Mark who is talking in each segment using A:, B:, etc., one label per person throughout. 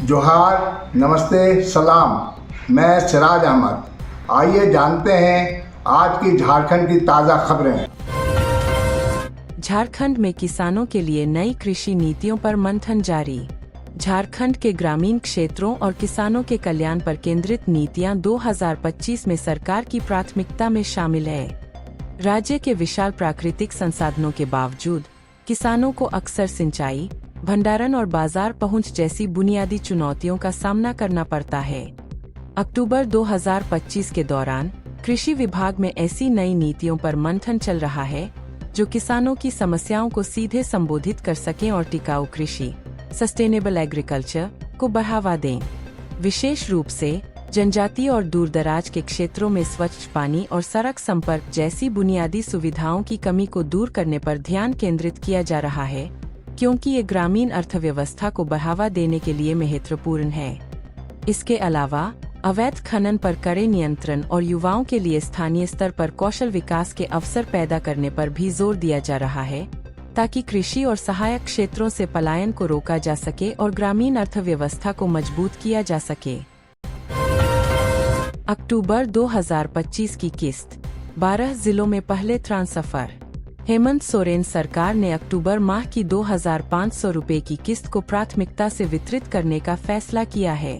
A: जोहार, नमस्ते, सलाम। मैं सिराज अहमद। आइए जानते हैं आज की झारखंड की ताज़ा खबरें।
B: झारखंड में किसानों के लिए नई कृषि नीतियों पर मंथन जारी। झारखंड के ग्रामीण क्षेत्रों और किसानों के कल्याण पर केंद्रित नीतियां 2025 में सरकार की प्राथमिकता में शामिल है। राज्य के विशाल प्राकृतिक संसाधनों के बावजूद किसानों को अक्सर सिंचाई, भंडारण और बाजार पहुंच जैसी बुनियादी चुनौतियों का सामना करना पड़ता है। अक्टूबर 2025 के दौरान कृषि विभाग में ऐसी नई नीतियों पर मंथन चल रहा है जो किसानों की समस्याओं को सीधे संबोधित कर सकें और टिकाऊ कृषि, सस्टेनेबल एग्रीकल्चर को बढ़ावा दें। विशेष रूप से जनजातीय और दूरदराज के क्षेत्रों में स्वच्छ पानी और सड़क संपर्क जैसी बुनियादी सुविधाओं की कमी को दूर करने पर ध्यान केंद्रित किया जा रहा है, क्योंकि ये ग्रामीण अर्थव्यवस्था को बढ़ावा देने के लिए महत्वपूर्ण है। इसके अलावा अवैध खनन पर कड़े नियंत्रण और युवाओं के लिए स्थानीय स्तर पर कौशल विकास के अवसर पैदा करने पर भी जोर दिया जा रहा है, ताकि कृषि और सहायक क्षेत्रों से पलायन को रोका जा सके और ग्रामीण अर्थव्यवस्था को मजबूत किया जा सके। अक्टूबर 2025 की किस्त, 12 जिलों में पहले ट्रांसफर। हेमंत सोरेन सरकार ने अक्टूबर माह की 2500 रुपए की किस्त को प्राथमिकता से वितरित करने का फैसला किया है।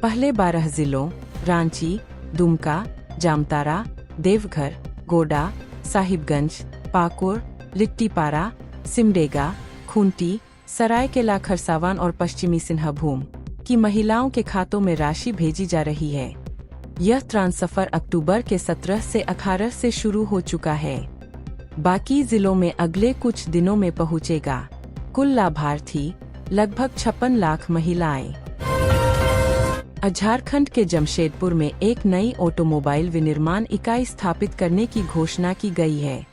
B: पहले 12 जिलों रांची, दुमका, जामतारा, देवघर, गोड्डा, साहिबगंज, पाकुर, लिट्टीपारा, सिमडेगा, खूंटी, सरायकेला खरसावान और पश्चिमी सिंहभूम की महिलाओं के खातों में राशि भेजी जा रही है। यह ट्रांसफर अक्टूबर के 17 से 18 से शुरू हो चुका है। बाकी जिलों में अगले कुछ दिनों में पहुंचेगा। कुल लाभार्थी लगभग 56 लाख महिलाएं। झारखंड के जमशेदपुर में एक नई ऑटोमोबाइल विनिर्माण इकाई स्थापित करने की घोषणा की गई है।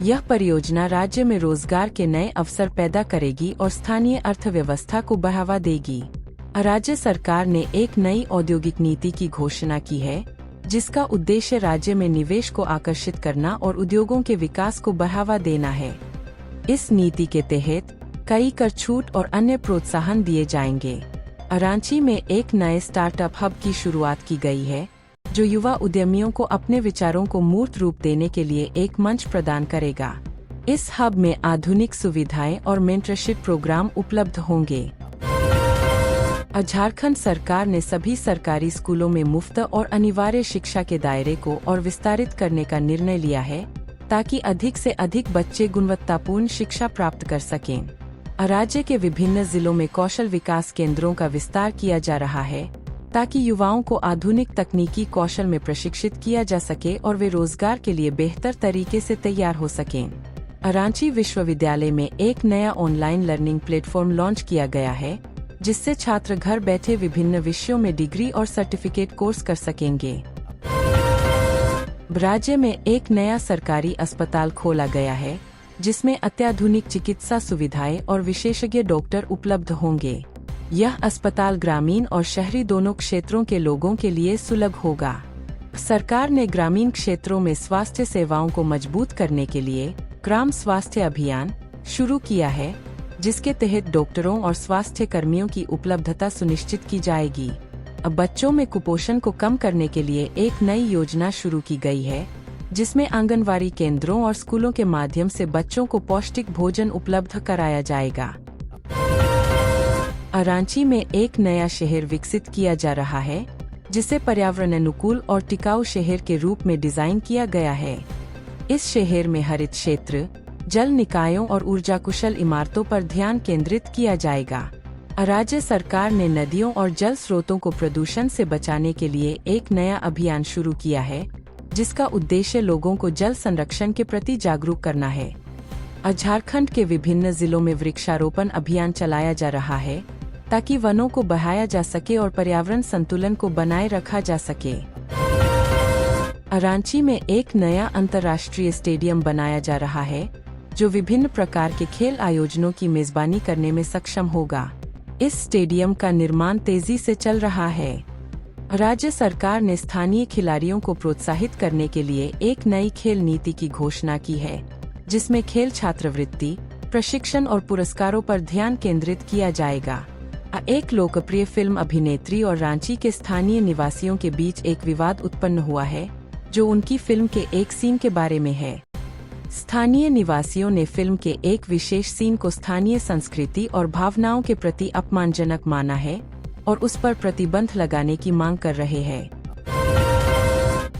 B: यह परियोजना राज्य में रोजगार के नए अवसर पैदा करेगी और स्थानीय अर्थव्यवस्था को बढ़ावा देगी। राज्य सरकार ने एक नई औद्योगिक नीति की घोषणा की है, जिसका उद्देश्य राज्य में निवेश को आकर्षित करना और उद्योगों के विकास को बढ़ावा देना है। इस नीति के तहत कई कर छूट और अन्य प्रोत्साहन दिए जाएंगे। रांची में एक नए स्टार्टअप हब की शुरुआत की गई है, जो युवा उद्यमियों को अपने विचारों को मूर्त रूप देने के लिए एक मंच प्रदान करेगा। इस हब में आधुनिक सुविधाएं और मेंटरशिप प्रोग्राम उपलब्ध होंगे। झारखंड सरकार ने सभी सरकारी स्कूलों में मुफ्त और अनिवार्य शिक्षा के दायरे को और विस्तारित करने का निर्णय लिया है, ताकि अधिक से अधिक बच्चे गुणवत्तापूर्ण शिक्षा प्राप्त कर सकें। राज्य के विभिन्न जिलों में कौशल विकास केंद्रों का विस्तार किया जा रहा है, ताकि युवाओं को आधुनिक तकनीकी कौशल में प्रशिक्षित किया जा सके और वे रोजगार के लिए बेहतर तरीके से तैयार हो सकें। रांची विश्वविद्यालय में एक नया ऑनलाइन लर्निंग प्लेटफॉर्म लॉन्च किया गया है, जिससे छात्र घर बैठे विभिन्न विषयों में डिग्री और सर्टिफिकेट कोर्स कर सकेंगे। राज्य में एक नया सरकारी अस्पताल खोला गया है, जिसमें अत्याधुनिक चिकित्सा सुविधाएं और विशेषज्ञ डॉक्टर उपलब्ध होंगे। यह अस्पताल ग्रामीण और शहरी दोनों क्षेत्रों के लोगों के लिए सुलभ होगा। सरकार ने ग्रामीण क्षेत्रों में स्वास्थ्य सेवाओं को मजबूत करने के लिए ग्राम स्वास्थ्य अभियान शुरू किया है, जिसके तहत डॉक्टरों और स्वास्थ्य कर्मियों की उपलब्धता सुनिश्चित की जाएगी। अब बच्चों में कुपोषण को कम करने के लिए एक नई योजना शुरू की गई है, जिसमें आंगनवाड़ी केंद्रों और स्कूलों के माध्यम से बच्चों को पौष्टिक भोजन उपलब्ध कराया जाएगा। रांची में एक नया शहर विकसित किया जा रहा है, जिसे पर्यावरण अनुकूल और टिकाऊ शहर के रूप में डिजाइन किया गया है। इस शहर में हरित क्षेत्र, जल निकायों और ऊर्जा कुशल इमारतों पर ध्यान केंद्रित किया जाएगा। राज्य सरकार ने नदियों और जल स्रोतों को प्रदूषण से बचाने के लिए एक नया अभियान शुरू किया है, जिसका उद्देश्य लोगों को जल संरक्षण के प्रति जागरूक करना है। झारखंड के विभिन्न जिलों में वृक्षारोपण अभियान चलाया जा रहा है, ताकि वनों को बढ़ाया जा सके और पर्यावरण संतुलन को बनाए रखा जा सके। रांची में एक नया अंतर्राष्ट्रीय स्टेडियम बनाया जा रहा है, जो विभिन्न प्रकार के खेल आयोजनों की मेजबानी करने में सक्षम होगा। इस स्टेडियम का निर्माण तेजी से चल रहा है। राज्य सरकार ने स्थानीय खिलाड़ियों को प्रोत्साहित करने के लिए एक नई खेल नीति की घोषणा की है, जिसमें खेल छात्रवृत्ति, प्रशिक्षण और पुरस्कारों पर ध्यान केंद्रित किया जाएगा। एक लोकप्रिय फिल्म अभिनेत्री और रांची के स्थानीय निवासियों के बीच एक विवाद उत्पन्न हुआ है, जो उनकी फिल्म के एक सीन के बारे में है। स्थानीय निवासियों ने फिल्म के एक विशेष सीन को स्थानीय संस्कृति और भावनाओं के प्रति अपमानजनक माना है और उस पर प्रतिबंध लगाने की मांग कर रहे हैं।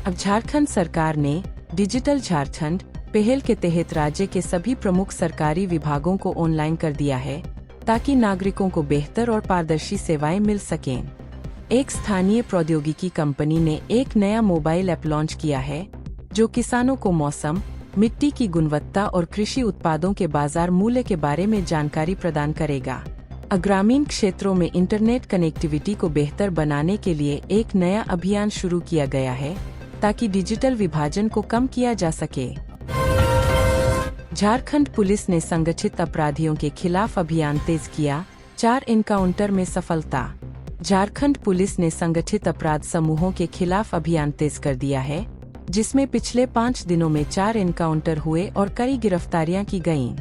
B: अब झारखंड सरकार ने डिजिटल झारखंड पहल के तहत राज्य के सभी प्रमुख सरकारी विभागों को ऑनलाइन कर दिया है, ताकि नागरिकों को बेहतर और पारदर्शी सेवाएं मिल सकें। एक स्थानीय प्रौद्योगिकी कंपनी ने एक नया मोबाइल ऐप लॉन्च किया है, जो किसानों को मौसम, मिट्टी की गुणवत्ता और कृषि उत्पादों के बाजार मूल्य के बारे में जानकारी प्रदान करेगा। ग्रामीण क्षेत्रों में इंटरनेट कनेक्टिविटी को बेहतर बनाने के लिए एक नया अभियान शुरू किया गया है, ताकि डिजिटल विभाजन को कम किया जा सके। झारखंड पुलिस ने संगठित अपराधियों के खिलाफ अभियान तेज किया, 4 एनकाउंटर में सफलता। झारखंड पुलिस ने संगठित अपराध समूहों के खिलाफ अभियान तेज कर दिया है, जिसमें पिछले 5 दिनों में 4 एनकाउंटर हुए और कई गिरफ्तारियां की गईं।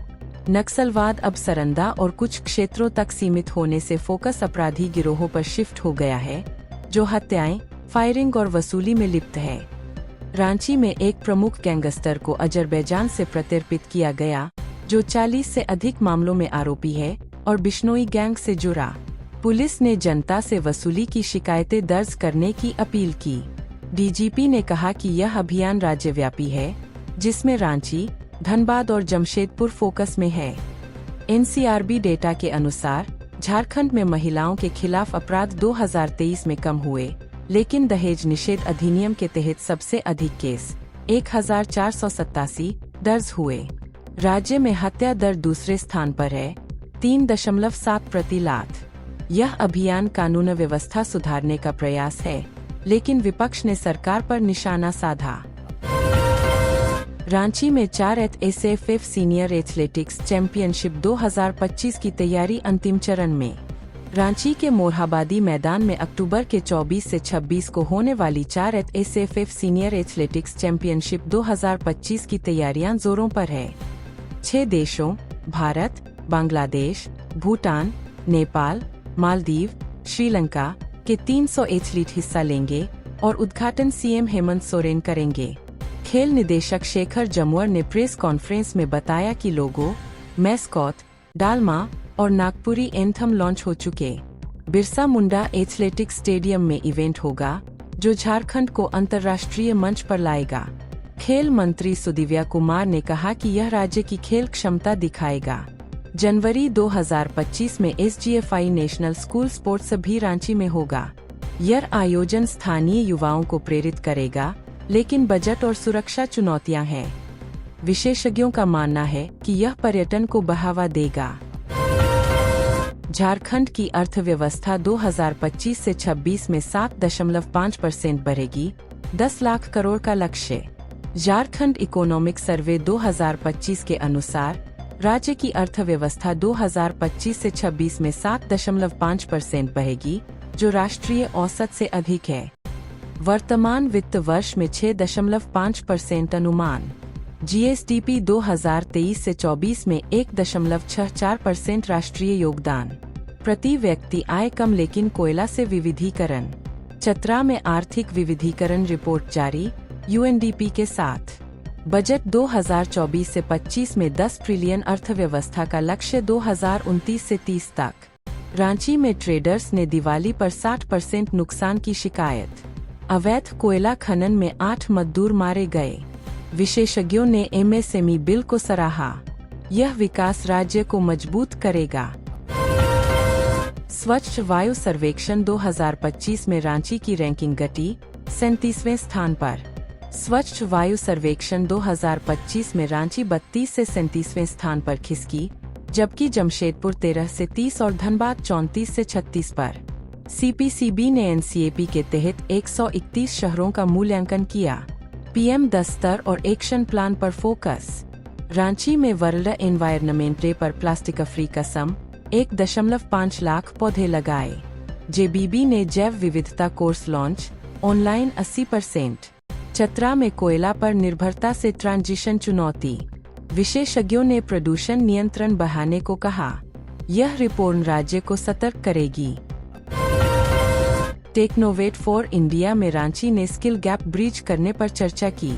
B: नक्सलवाद अब सरंदा और कुछ क्षेत्रों तक सीमित होने से फोकस अपराधी गिरोहों पर शिफ्ट हो गया है, जो हत्याएं, फायरिंग और वसूली में लिप्त है। रांची में एक प्रमुख गैंगस्टर को अजरबैजान से प्रत्यर्पित किया गया, जो 40 से अधिक मामलों में आरोपी है और बिश्नोई गैंग से जुड़ा। पुलिस ने जनता से वसूली की शिकायतें दर्ज करने की अपील की। डीजीपी ने कहा कि यह अभियान राज्यव्यापी है, जिसमें रांची, धनबाद और जमशेदपुर फोकस में है। एनसीआरबी डेटा के अनुसार झारखंड में महिलाओं के खिलाफ अपराध 2023 में कम हुए, लेकिन दहेज निषेध अधिनियम के तहत सबसे अधिक केस 1487 दर्ज हुए। राज्य में हत्या दर दूसरे स्थान पर है, 3.7 प्रति लाख। यह अभियान कानून व्यवस्था सुधारने का प्रयास है, लेकिन विपक्ष ने सरकार पर निशाना साधा। रांची में 4 एसएफएफ सीनियर एथलेटिक्स चैंपियनशिप 2025 की तैयारी अंतिम चरण में। रांची के मोरहाबादी मैदान में अक्टूबर के 24 से 26 को होने वाली 4 एसएफएफ सीनियर एथलेटिक्स चैंपियनशिप 2025 की तैयारियां जोरों पर है। 6 देशों भारत, बांग्लादेश, भूटान, नेपाल, मालदीव, श्रीलंका के 300 एथलीट हिस्सा लेंगे और उद्घाटन सीएम हेमंत सोरेन करेंगे। खेल निदेशक शेखर जमुआर ने प्रेस कॉन्फ्रेंस में बताया कि लोगो, मैस्कॉट, डालमा और नागपुरी एंथम लॉन्च हो चुके। बिरसा मुंडा एथलेटिक्स स्टेडियम में इवेंट होगा, जो झारखंड को अंतर्राष्ट्रीय मंच पर लाएगा। खेल मंत्री सुदिव्या कुमार ने कहा कि यह राज्य की खेल क्षमता दिखाएगा। जनवरी 2025 में एसजीएफआई नेशनल स्कूल स्पोर्ट्स भी रांची में होगा। यह आयोजन स्थानीय युवाओं को प्रेरित करेगा, लेकिन बजट और सुरक्षा चुनौतियां हैं। विशेषज्ञों का मानना है कि यह पर्यटन को बढ़ावा देगा। झारखंड की अर्थव्यवस्था 2025 से 26 में 7.5% बढ़ेगी, 10 लाख करोड़ का लक्ष्य। झारखंड इकोनॉमिक सर्वे 2025 के अनुसार राज्य की अर्थव्यवस्था 2025 से 26 में 7.5% बढ़ेगी, जो राष्ट्रीय औसत से अधिक है। वर्तमान वित्त वर्ष में 6.5% अनुमान। जीएसडीपी 2023 से 24 में 1.64% राष्ट्रीय योगदान। प्रति व्यक्ति आय कम लेकिन कोयला से विविधीकरण। चतरा में आर्थिक विविधीकरण रिपोर्ट जारी, यूएनडीपी के साथ। बजट 2024 से 25 में 10 ट्रिलियन अर्थव्यवस्था का लक्ष्य 2029 से 30 तक। रांची में ट्रेडर्स ने दिवाली पर 60% नुकसान की शिकायत। अवैध कोयला खनन में 8 मजदूर मारे गए। विशेषज्ञों ने एमएसएमई बिल को सराहा। यह विकास राज्य को मजबूत करेगा। स्वच्छ वायु सर्वेक्षण 2025 में रांची की रैंकिंग घटी, 37वें स्थान पर। स्वच्छ वायु सर्वेक्षण 2025 में रांची 32 से 37वें स्थान पर खिसकी, जबकि जमशेदपुर 13 से 30 और धनबाद 34 से 36 पर। सीपीसीबी ने एनसीएपी के तहत 131 शहरों का मूल्यांकन किया। पीएम 10 स्तर और एक्शन प्लान पर फोकस। रांची में वर्ल्ड एनवायरनमेंट डे पर प्लास्टिक फ्री कसम, 1.5 लाख पौधे लगाए। जेबीबी ने जैव विविधता कोर्स लॉन्च, ऑनलाइन 80%। चतरा में कोयला पर निर्भरता से ट्रांजिशन चुनौती। विशेषज्ञों ने प्रदूषण नियंत्रण बढ़ाने को कहा। यह रिपोर्ट राज्य को सतर्क करेगी। टेक्नोवेट फॉर इंडिया में रांची ने स्किल गैप ब्रीच करने पर चर्चा की।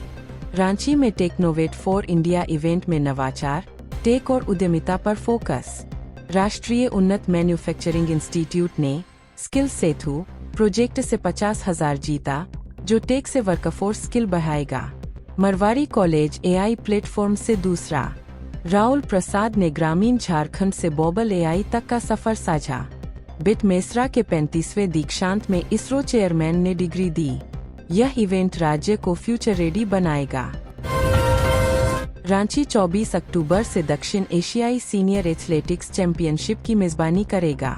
B: रांची में टेक्नोवेट फॉर इंडिया इवेंट में नवाचार, टेक और उद्यमिता पर फोकस। राष्ट्रीय उन्नत मैन्युफैक्चरिंग इंस्टीट्यूट ने स्किल सेतु प्रोजेक्ट से 50,000 जीता, जो टेक से वर्कफोर्स स्किल बढ़ाएगा। मरवाड़ी कॉलेज एआई प्लेटफॉर्म से दूसरा। राहुल प्रसाद ने ग्रामीण झारखंड से बोबल एआई तक का सफर साझा। बिट मेसरा के 35वें दीक्षांत में इसरो चेयरमैन ने डिग्री दी। यह इवेंट राज्य को फ्यूचर रेडी बनाएगा। रांची 24 अक्टूबर से दक्षिण एशियाई सीनियर एथलेटिक्स चैंपियनशिप की मेजबानी करेगा।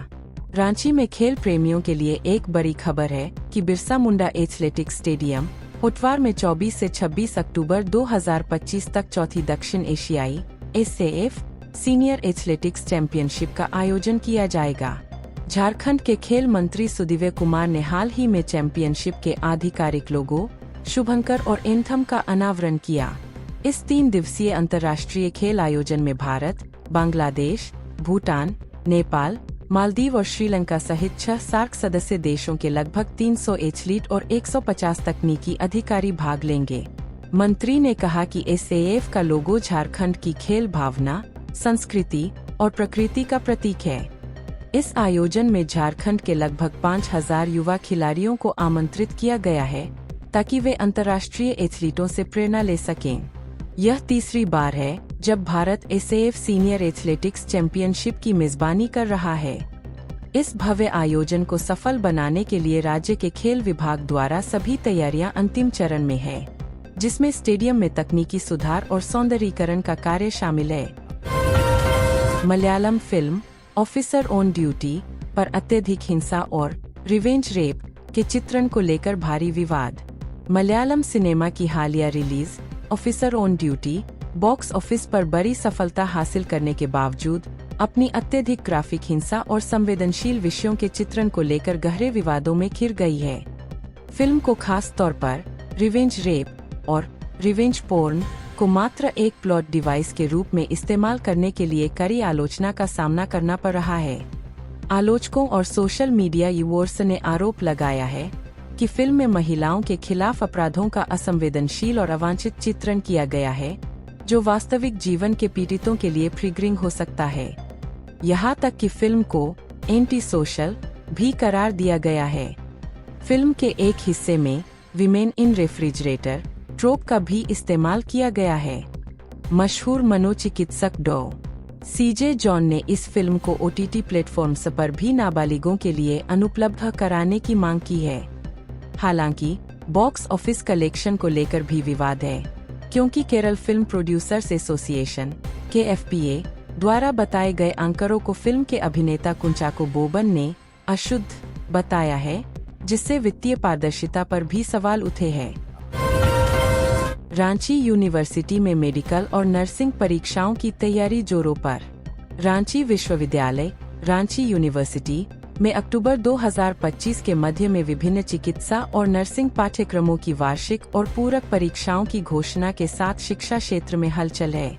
B: रांची में खेल प्रेमियों के लिए एक बड़ी खबर है कि बिरसा मुंडा एथलेटिक्स स्टेडियम होटवार में 24 से 26 अक्टूबर 2025 तक चौथी दक्षिण एशियाई (SAF) सीनियर एथलेटिक्स चैंपियनशिप का आयोजन किया जाएगा। झारखंड के खेल मंत्री सुदिव्य कुमार ने हाल ही में चैंपियनशिप के आधिकारिक लोगो, शुभंकर और एंथम का अनावरण किया। इस 3 दिवसीय अंतर्राष्ट्रीय खेल आयोजन में भारत, बांग्लादेश, भूटान, नेपाल, मालदीव और श्रीलंका सहित 6 सार्क सदस्य देशों के लगभग 300 एथलीट और 150 तकनीकी अधिकारी भाग लेंगे। मंत्री ने कहा कि SAF का लोगो झारखंड की खेल भावना, संस्कृति और प्रकृति का प्रतीक है। इस आयोजन में झारखंड के लगभग 5,000 युवा खिलाड़ियों को आमंत्रित किया गया है, ताकि वे अंतर्राष्ट्रीय एथलीटों से प्रेरणा ले सकें। यह तीसरी बार है जब Bharat SAF senior athletics championship की मेजबानी कर रहा है। इस भव्य आयोजन को सफल बनाने के लिए राज्य के खेल विभाग द्वारा सभी तैयारियां अंतिम चरण में है, जिसमें स्टेडियम में तकनीकी सुधार और सौंदर्यीकरण का कार्य शामिल है। Malayalam film officer on duty पर अत्यधिक हिंसा और रिवेंज रेप के चित्रण को लेकर भारी विवाद। मलयालम सिनेमा की हालिया release officer on duty box office पर बड़ी सफलता हासिल करने के बावजूद अपनी अत्यधिक ग्राफिक हिंसा और संवेदनशील विषयों के चित्रण को लेकर गहरे विवादों में घिर गई है। फिल्म को खास तौर पर रिवेंज रेप और रिवेंज पोर्न को मात्र एक प्लॉट डिवाइस के रूप में इस्तेमाल करने के लिए कड़ी आलोचना का सामना करना पड़ रहा है। आलोचकों और सोशल मीडिया यूजर्स ने आरोप लगाया है कि फिल्म में महिलाओं के खिलाफ अपराधों का असंवेदनशील और अवांछित चित्रण किया गया है, जो वास्तविक जीवन के पीड़ितों के लिए ट्रिगरिंग हो सकता है। यहाँ तक कि फिल्म को एंटी सोशल भी करार दिया गया है। फिल्म के एक हिस्से में विमेन इन रेफ्रिजरेटर ट्रोप का भी इस्तेमाल किया गया है। मशहूर मनोचिकित्सक डॉ. CJ जॉन ने इस फिल्म को OTT प्लेटफॉर्म्स पर भी नाबालिगों के लिए अनुपलब्ध कराने की मांग की है। हालांकि बॉक्स ऑफिस कलेक्शन को लेकर भी विवाद है, क्योंकि Kerala film producers association KFPA द्वारा बताए गए आंकड़ों को फिल्म के अभिनेता कुंचाको बोबन ने अशुद्ध बताया है, जिससे वित्तीय पारदर्शिता पर भी सवाल उठे हैं। रांची यूनिवर्सिटी में मेडिकल और नर्सिंग परीक्षाओं की तैयारी जोरों पर। रांची विश्वविद्यालय रांची यूनिवर्सिटी में अक्टूबर 2025 के मध्य में विभिन्न चिकित्सा और नर्सिंग पाठ्यक्रमों की वार्षिक और पूरक परीक्षाओं की घोषणा के साथ शिक्षा क्षेत्र में हलचल है।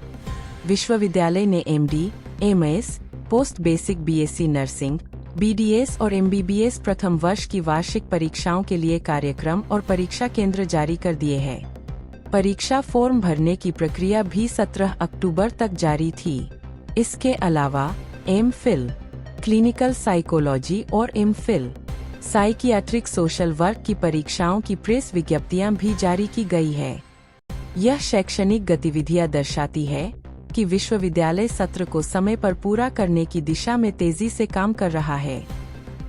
B: विश्वविद्यालय ने MD, MS, post basic BSc nursing, BDS और MBBS प्रथम वर्ष की वार्षिक परीक्षाओं के लिए कार्यक्रम और परीक्षा केंद्र जारी कर दिए हैं। परीक्षा फॉर्म भरने की प्रक्रिया भी 17 अक्टूबर तक जारी थी। इसके अलावा MPhil, क्लिनिकल साइकोलॉजी और MPhil, साइकियाट्रिक सोशल वर्क की परीक्षाओं की प्रेस विज्ञप्तियां भी जारी की गई है। यह शैक्षणिक गतिविधियां दर्शाती है कि विश्वविद्यालय सत्र को समय पर पूरा करने की दिशा में तेजी से काम कर रहा है।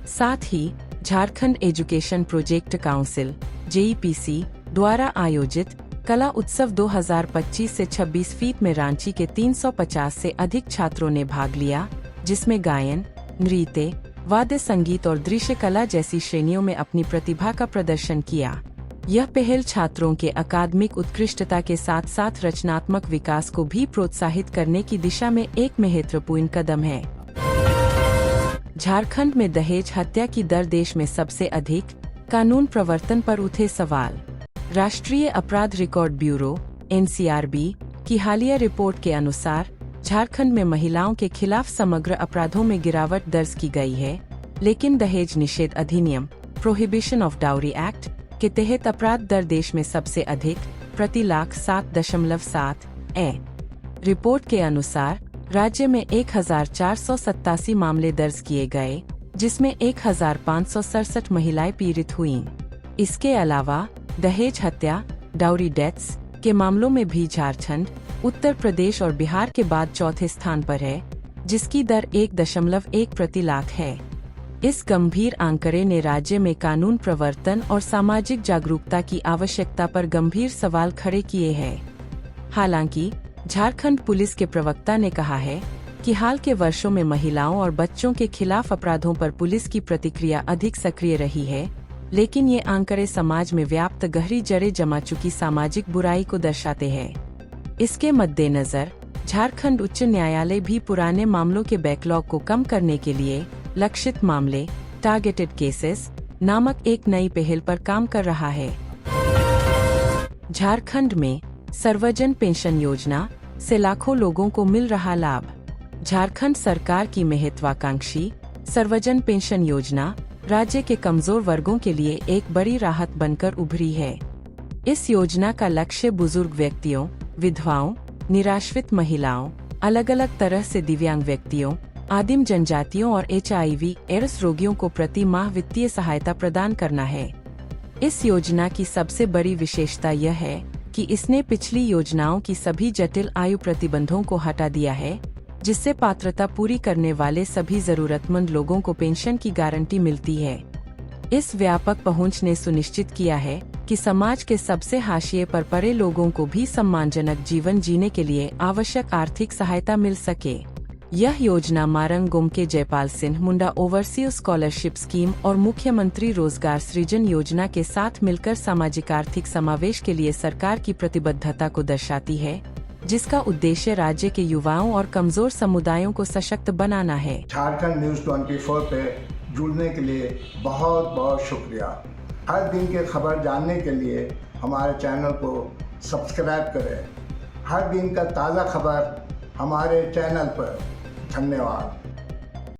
B: साथ ही Jharkhand education project council JEPC द्वारा आयोजित कला उत्सव 2025 से 26 फीट में रांची के 350 से अधिक छात्रों ने भाग लिया, जिसमें गायन, नृत्य, वाद्य संगीत और दृश्य कला जैसी श्रेणियों में अपनी प्रतिभा का प्रदर्शन किया। यह पहल छात्रों के अकादमिक उत्कृष्टता के साथ साथ रचनात्मक विकास को भी प्रोत्साहित करने की दिशा में एक महत्वपूर्ण कदम है। झारखंड में दहेज हत्या की दर देश में सबसे अधिक, कानून प्रवर्तन पर उठे सवाल। राष्ट्रीय अपराध रिकॉर्ड ब्यूरो NCRB की हालिया रिपोर्ट के अनुसार झारखंड में महिलाओं के खिलाफ समग्र अपराधों में गिरावट दर्ज की गई है, लेकिन दहेज निषेध अधिनियम प्रोहिबिशन ऑफ डाउरी एक्ट के तहत अपराध दर देश में सबसे अधिक प्रति लाख 7.7 है। रिपोर्ट के अनुसार राज्य में 1487 मामले दर्ज किए गए, जिसमें 1567 महिलाएं पीड़ित हुईं। इसके अलावा दहेज हत्या डाउरी डेथ्स के मामलों में भी झारखंड, उत्तर प्रदेश और बिहार के बाद चौथे स्थान पर है, जिसकी दर 1.1 प्रति लाख है। इस गंभीर आंकड़े ने राज्य में कानून प्रवर्तन और सामाजिक जागरूकता की आवश्यकता पर गंभीर सवाल खड़े किए हैं। हालांकि झारखंड पुलिस के प्रवक्ता ने कहा है कि हाल के वर्षों में महिलाओं और बच्चों के खिलाफ अपराधों पर पुलिस की प्रतिक्रिया अधिक सक्रिय रही है, लेकिन ये आंकड़े समाज में व्याप्त गहरी जड़ें जमा चुकी सामाजिक बुराई को दर्शाते हैं। इसके मद्देनजर झारखंड उच्च न्यायालय भी पुराने मामलों के बैकलॉग को कम करने के लिए लक्षित मामले टारगेटेड केसेस नामक एक नई पहल पर काम कर रहा है। झारखंड में सर्वजन पेंशन योजना से लाखों लोगों को मिल रहा लाभ। झारखंड सरकार की महत्वाकांक्षी सर्वजन पेंशन योजना राज्य के कमजोर वर्गों के लिए एक बड़ी राहत बनकर उभरी है। इस योजना का लक्ष्य बुजुर्ग व्यक्तियों, विधवाओं, निराश्रित महिलाओं, अलग अलग तरह से दिव्यांग व्यक्तियों, आदिम जनजातियों और HIV/AIDS रोगियों को प्रति माह वित्तीय सहायता प्रदान करना है। इस योजना की सबसे बड़ी विशेषता यह है कि इसने पिछली योजनाओं की सभी जटिल आयु प्रतिबंधों को हटा दिया है, जिससे पात्रता पूरी करने वाले सभी जरूरतमंद लोगों को पेंशन की गारंटी मिलती है। इस व्यापक पहुंच ने सुनिश्चित किया है कि समाज के सबसे हाशिए पर पड़े लोगों को भी सम्मानजनक जीवन जीने के लिए आवश्यक आर्थिक सहायता मिल सके। यह योजना मारंग गुम के Jaipal Singh Munda overseas scholarship scheme और मुख्यमंत्री रोजगार सृजन योजना के साथ मिलकर सामाजिक आर्थिक समावेश के लिए सरकार की प्रतिबद्धता को दर्शाती है, जिसका उद्देश्य राज्य के युवाओं और कमजोर समुदायों को सशक्त बनाना है।
A: झारखंड न्यूज़ 24 पे जुड़ने के लिए बहुत बहुत शुक्रिया। हर दिन की खबर जानने के लिए हमारे चैनल को सब्सक्राइब करें। हर दिन का ताज़ा खबर हमारे चैनल पर। धन्यवाद।